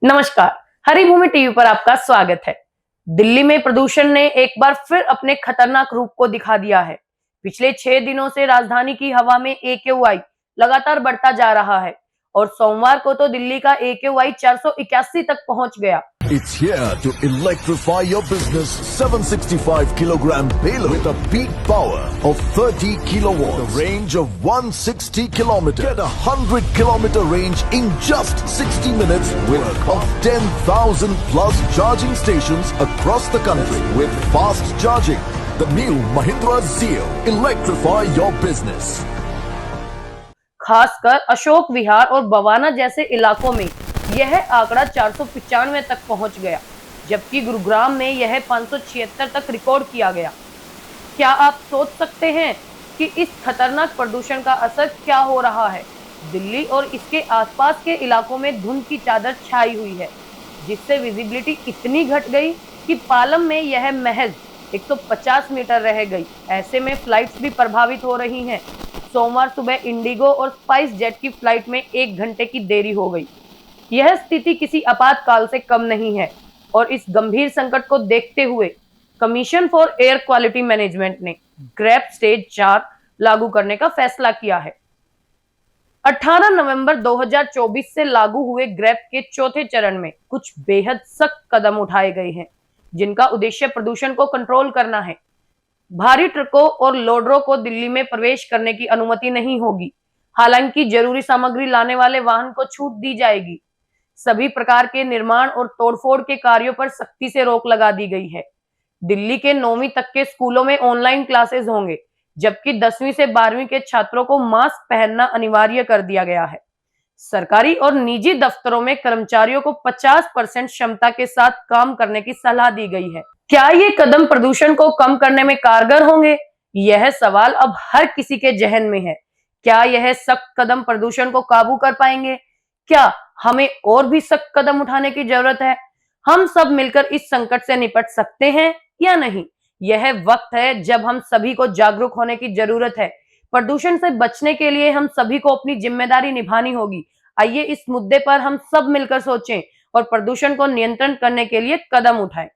नमस्कार। हरिभूमि टीवी पर आपका स्वागत है। दिल्ली में प्रदूषण ने एक बार फिर अपने खतरनाक रूप को दिखा दिया है। पिछले 6 दिनों से राजधानी की हवा में AQI लगातार बढ़ता जा रहा है और सोमवार को तो दिल्ली का AQI 481 तक पहुंच गया। It's here to electrify your business. 765 kilogram payload with a peak power of 30 kilowatts. The range of 160 kilometers. Get a 100 kilometer range in just 60 minutes with of 10,000 plus charging stations across the country with fast charging. The new Mahindra Zeo. Electrify your business. खासकर अशोक विहार और बवाना जैसे इलाकों में यह आंकड़ा 495 तक पहुंच गया, जबकि गुरुग्राम में यह 576 तक रिकॉर्ड किया गया। क्या आप सोच सकते हैं कि इस खतरनाक प्रदूषण का असर क्या हो रहा है? दिल्ली और इसके आसपास के इलाकों में धुंध की चादर छाई हुई है, जिससे विजिबिलिटी इतनी घट गई कि पालम में यह महज 150 मीटर रह गई। ऐसे में फ्लाइट्स भी प्रभावित हो रही हैं। सोमवार सुबह इंडिगो और स्पाइस जेट की फ्लाइट में 1 घंटे की देरी हो गई। यह स्थिति किसी आपातकाल से कम नहीं है और इस गंभीर संकट को देखते हुए commission for air quality management ने ग्रेप स्टेज 4 लागू करने का फैसला किया है। 18 नवंबर 2024 से लागू हुए ग्रेप के चौथे चरण में कुछ बेहद सख्त कदम उठाए गए हैं, जिनका उद्देश्य प्रदूषण को कंट्रोल करना है। भारी ट्रकों और लोडरों को दिल्ली में प्रवेश करने की अनुमति नहीं होगी। हालांकि जरूरी सामग्री लाने वाले वाहन को छूट दी जाएगी। सभी प्रकार के निर्माण और तोड़फोड़ के कार्यों पर सख्ती से रोक लगा दी गई है। दिल्ली के 9वीं तक के स्कूलों में ऑनलाइन क्लासेस होंगे, जबकि 10वीं से 12वीं के छात्रों को मास्क पहनना अनिवार्य कर दिया गया है। सरकारी और निजी दफ्तरों में कर्मचारियों को 50% क्षमता के साथ काम करने की सलाह दी गई है। क्या ये कदम प्रदूषण को कम करने में कारगर होंगे? यह सवाल अब हर किसी के जहन में है। क्या यह सख्त कदम प्रदूषण को काबू कर पाएंगे? क्या हमें और भी सख्त कदम उठाने की जरूरत है? हम सब मिलकर इस संकट से निपट सकते हैं या नहीं? यह वक्त है जब हम सभी को जागरूक होने की जरूरत है। प्रदूषण से बचने के लिए हम सभी को अपनी जिम्मेदारी निभानी होगी। आइए इस मुद्दे पर हम सब मिलकर सोचें और प्रदूषण को नियंत्रण करने के लिए कदम उठाएं।